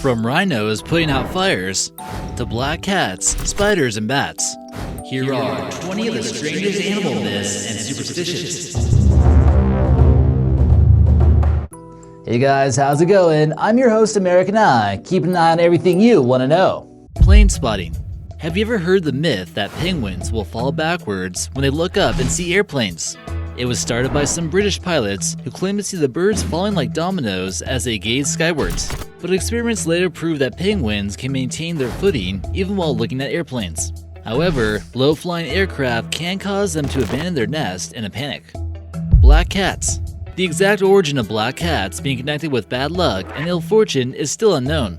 From rhinos putting out fires to black cats, spiders, and bats, here are 20 of the strangest animal myths and superstitions. Hey guys, how's it going? I'm your host, American Eye, keeping an eye on everything you want to know. Plane spotting. Have you ever heard the myth that penguins will fall backwards when they look up and see airplanes? It was started by some British pilots who claimed to see the birds falling like dominoes as they gazed skywards. But experiments later proved that penguins can maintain their footing even while looking at airplanes. However, low-flying aircraft can cause them to abandon their nest in a panic. Black cats. The exact origin of black cats being connected with bad luck and ill fortune is still unknown.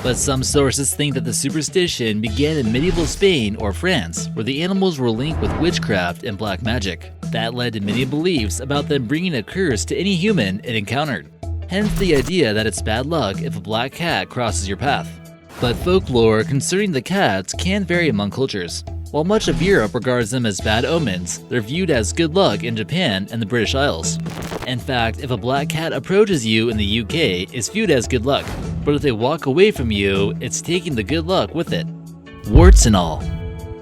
But some sources think that the superstition began in medieval Spain or France, where the animals were linked with witchcraft and black magic. That led to many beliefs about them bringing a curse to any human it encountered. Hence the idea that it's bad luck if a black cat crosses your path. But folklore concerning the cats can vary among cultures. While much of Europe regards them as bad omens, they're viewed as good luck in Japan and the British Isles. In fact, if a black cat approaches you in the UK, it's viewed as good luck. But if they walk away from you, it's taking the good luck with it. Warts and all.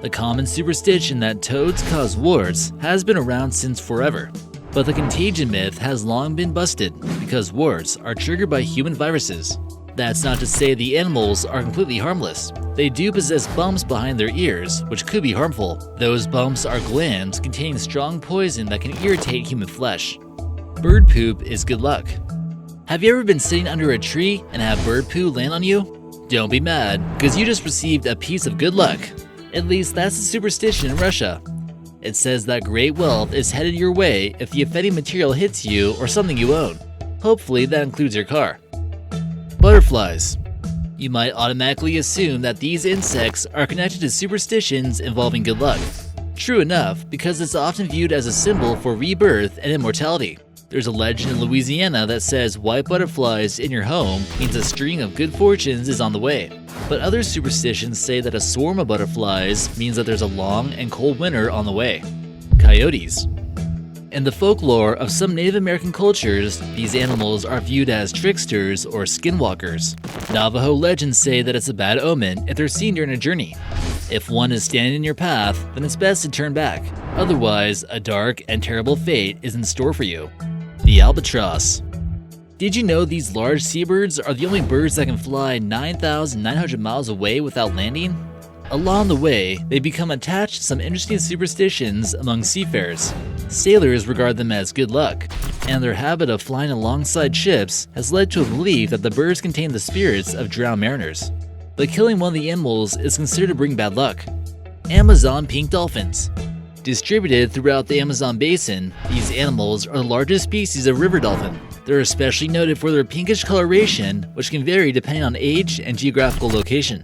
The common superstition that toads cause warts has been around since forever. But the contagion myth has long been busted because warts are triggered by human viruses. That's not to say the animals are completely harmless. They do possess bumps behind their ears, which could be harmful. Those bumps are glands containing strong poison that can irritate human flesh. Bird poop is good luck. Have you ever been sitting under a tree and have bird poo land on you? Don't be mad, because you just received a piece of good luck. At least that's a superstition in Russia. It says that great wealth is headed your way if the offending material hits you or something you own. Hopefully that includes your car. Butterflies. You might automatically assume that these insects are connected to superstitions involving good luck. True enough, because it's often viewed as a symbol for rebirth and immortality. There's a legend in Louisiana that says white butterflies in your home means a string of good fortunes is on the way. But other superstitions say that a swarm of butterflies means that there's a long and cold winter on the way. Coyotes. In the folklore of some Native American cultures, these animals are viewed as tricksters or skinwalkers. Navajo legends say that it's a bad omen if they're seen during a journey. If one is standing in your path, then it's best to turn back. Otherwise, a dark and terrible fate is in store for you. The Albatross. Did you know these large seabirds are the only birds that can fly 9,900 miles away without landing? Along the way, they become attached to some interesting superstitions among seafarers. Sailors regard them as good luck, and their habit of flying alongside ships has led to a belief that the birds contain the spirits of drowned mariners. But killing one of the animals is considered to bring bad luck. Amazon pink dolphins. Distributed throughout the Amazon basin, these animals are the largest species of river dolphin. They're especially noted for their pinkish coloration, which can vary depending on age and geographical location.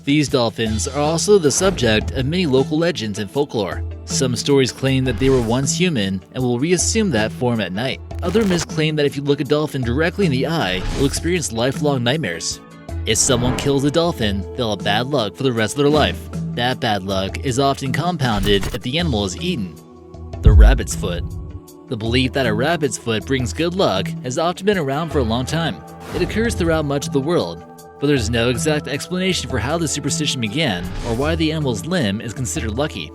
These dolphins are also the subject of many local legends and folklore. Some stories claim that they were once human and will reassume that form at night. Other myths claim that if you look a dolphin directly in the eye, you'll experience lifelong nightmares. If someone kills a dolphin, they'll have bad luck for the rest of their life. That bad luck is often compounded if the animal is eaten. The rabbit's foot. The belief that a rabbit's foot brings good luck has often been around for a long time. It occurs throughout much of the world, but there's no exact explanation for how the superstition began or why the animal's limb is considered lucky.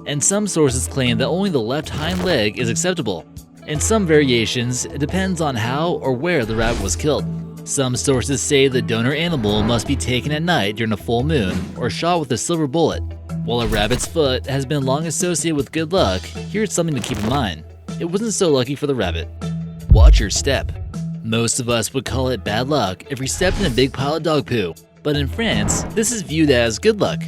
And some sources claim that only the left hind leg is acceptable. In some variations, it depends on how or where the rabbit was killed. Some sources say the donor animal must be taken at night during a full moon or shot with a silver bullet. While a rabbit's foot has been long associated with good luck, here's something to keep in mind. It wasn't so lucky for the rabbit. Watch your step. Most of us would call it bad luck if we stepped in a big pile of dog poo, but in France, this is viewed as good luck.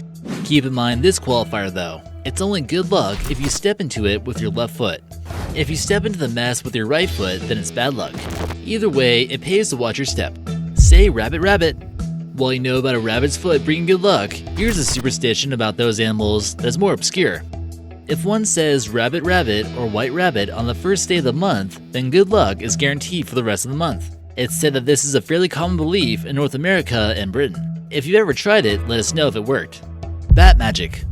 Keep in mind this qualifier though. It's only good luck if you step into it with your left foot. If you step into the mess with your right foot, then it's bad luck. Either way, it pays to watch your step. Say rabbit rabbit. While you know about a rabbit's foot bringing good luck, here's a superstition about those animals that's more obscure. If one says rabbit rabbit or white rabbit on the first day of the month, then good luck is guaranteed for the rest of the month. It's said that this is a fairly common belief in North America and Britain. If you've ever tried it, let us know if it worked. Bat magic.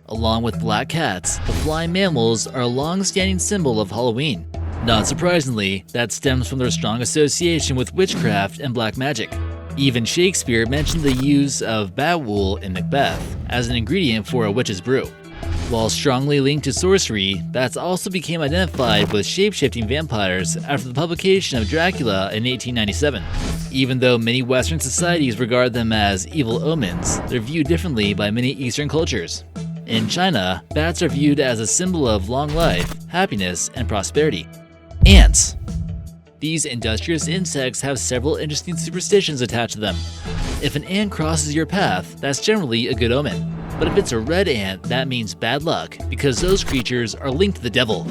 Along with black cats, the flying mammals are a long-standing symbol of Halloween. Not surprisingly, that stems from their strong association with witchcraft and black magic. Even Shakespeare mentioned the use of bat wool in Macbeth as an ingredient for a witch's brew. While strongly linked to sorcery, bats also became identified with shape-shifting vampires after the publication of Dracula in 1897. Even though many Western societies regard them as evil omens, they're viewed differently by many Eastern cultures. In China, bats are viewed as a symbol of long life, happiness, and prosperity. Ants. These industrious insects have several interesting superstitions attached to them. If an ant crosses your path, that's generally a good omen. But if it's a red ant, that means bad luck, because those creatures are linked to the devil.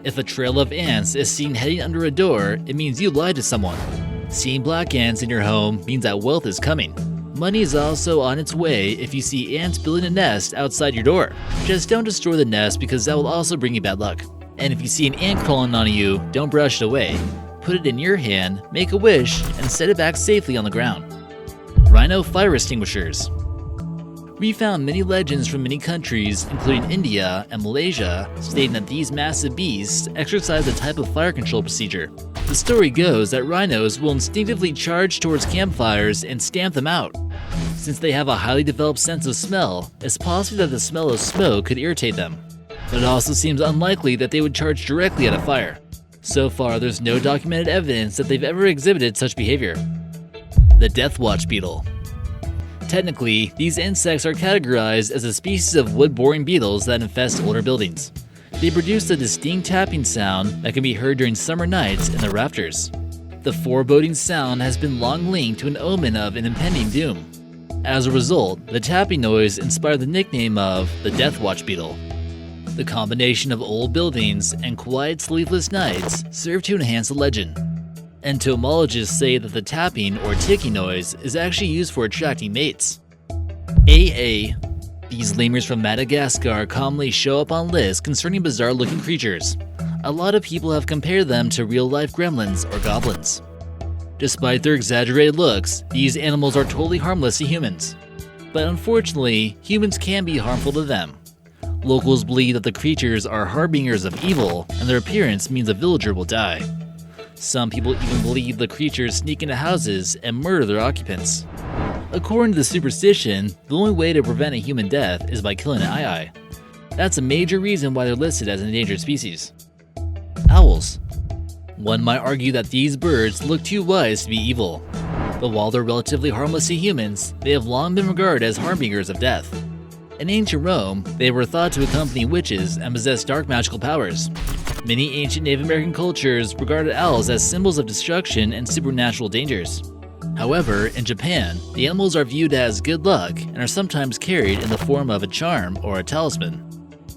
If a trail of ants is seen heading under a door, it means you lied to someone. Seeing black ants in your home means that wealth is coming. Money is also on its way if you see ants building a nest outside your door. Just don't destroy the nest because that will also bring you bad luck. And if you see an ant crawling on you, don't brush it away. Put it in your hand, make a wish, and set it back safely on the ground. Rhino fire extinguishers. We found many legends from many countries, including India and Malaysia, stating that these massive beasts exercise a type of fire control procedure. The story goes that rhinos will instinctively charge towards campfires and stamp them out. Since they have a highly developed sense of smell, it's possible that the smell of smoke could irritate them. But it also seems unlikely that they would charge directly at a fire. So far, there's no documented evidence that they've ever exhibited such behavior. The Deathwatch Beetle. Technically, these insects are categorized as a species of wood-boring beetles that infest older buildings. They produce a distinct tapping sound that can be heard during summer nights in the rafters. The foreboding sound has been long linked to an omen of an impending doom. As a result, the tapping noise inspired the nickname of the Deathwatch Beetle. The combination of old buildings and quiet, sleepless nights serve to enhance the legend. Entomologists say that the tapping or ticking noise is actually used for attracting mates. AA. These lemurs from Madagascar commonly show up on lists concerning bizarre-looking creatures. A lot of people have compared them to real-life gremlins or goblins. Despite their exaggerated looks, these animals are totally harmless to humans. But unfortunately, humans can be harmful to them. Locals believe that the creatures are harbingers of evil, and their appearance means a villager will die. Some people even believe the creatures sneak into houses and murder their occupants. According to the superstition, the only way to prevent a human death is by killing an eye. That's a major reason why they're listed as an endangered species. Owls. One might argue that these birds look too wise to be evil. But while they're relatively harmless to humans, they have long been regarded as harbingers of death. In ancient Rome, they were thought to accompany witches and possess dark magical powers. Many ancient Native American cultures regarded owls as symbols of destruction and supernatural dangers. However, in Japan, the animals are viewed as good luck and are sometimes carried in the form of a charm or a talisman.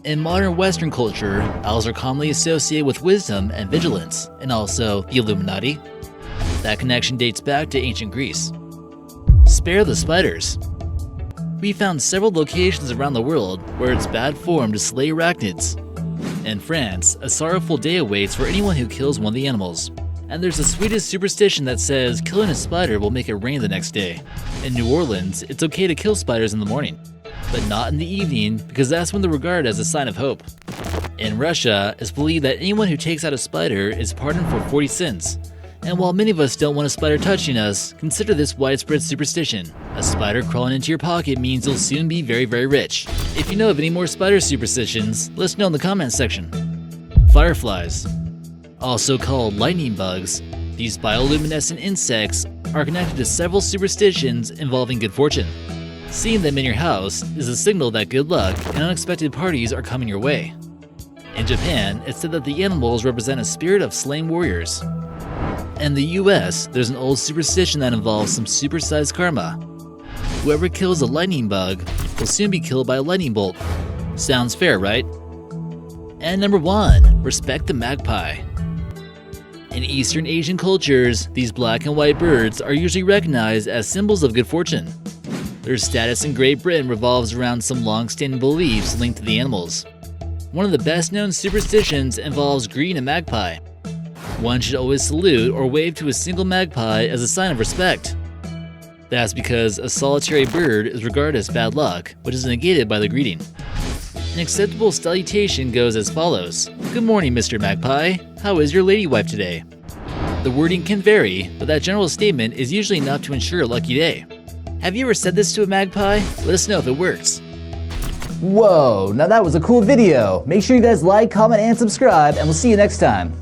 In modern Western culture, owls are commonly associated with wisdom and vigilance, and also the Illuminati. That connection dates back to ancient Greece. Spare the spiders. We found several locations around the world where it's bad form to slay arachnids. In France, a sorrowful day awaits for anyone who kills one of the animals. And there's a Swedish superstition that says killing a spider will make it rain the next day. In New Orleans, it's okay to kill spiders in the morning, but not in the evening because that's when they're regarded as a sign of hope. In Russia, it's believed that anyone who takes out a spider is pardoned for 40 sins. And while many of us don't want a spider touching us, consider this widespread superstition. A spider crawling into your pocket means you'll soon be very, very rich. If you know of any more spider superstitions, let us know in the comments section. Fireflies. Also called lightning bugs, these bioluminescent insects are connected to several superstitions involving good fortune. Seeing them in your house is a signal that good luck and unexpected parties are coming your way. In Japan, it's said that the animals represent a spirit of slain warriors. In the US, there's an old superstition that involves some supersized karma. Whoever kills a lightning bug will soon be killed by a lightning bolt. Sounds fair, right? And number 1, respect the magpie. In Eastern Asian cultures, these black and white birds are usually recognized as symbols of good fortune. Their status in Great Britain revolves around some long-standing beliefs linked to the animals. One of the best-known superstitions involves greeting a magpie. One should always salute or wave to a single magpie as a sign of respect. That's because a solitary bird is regarded as bad luck, which is negated by the greeting. An acceptable salutation goes as follows. Good morning, Mr. Magpie. How is your lady wife today? The wording can vary, but that general statement is usually enough to ensure a lucky day. Have you ever said this to a magpie? Let us know if it works. Whoa, now that was a cool video. Make sure you guys like, comment, and subscribe, and we'll see you next time.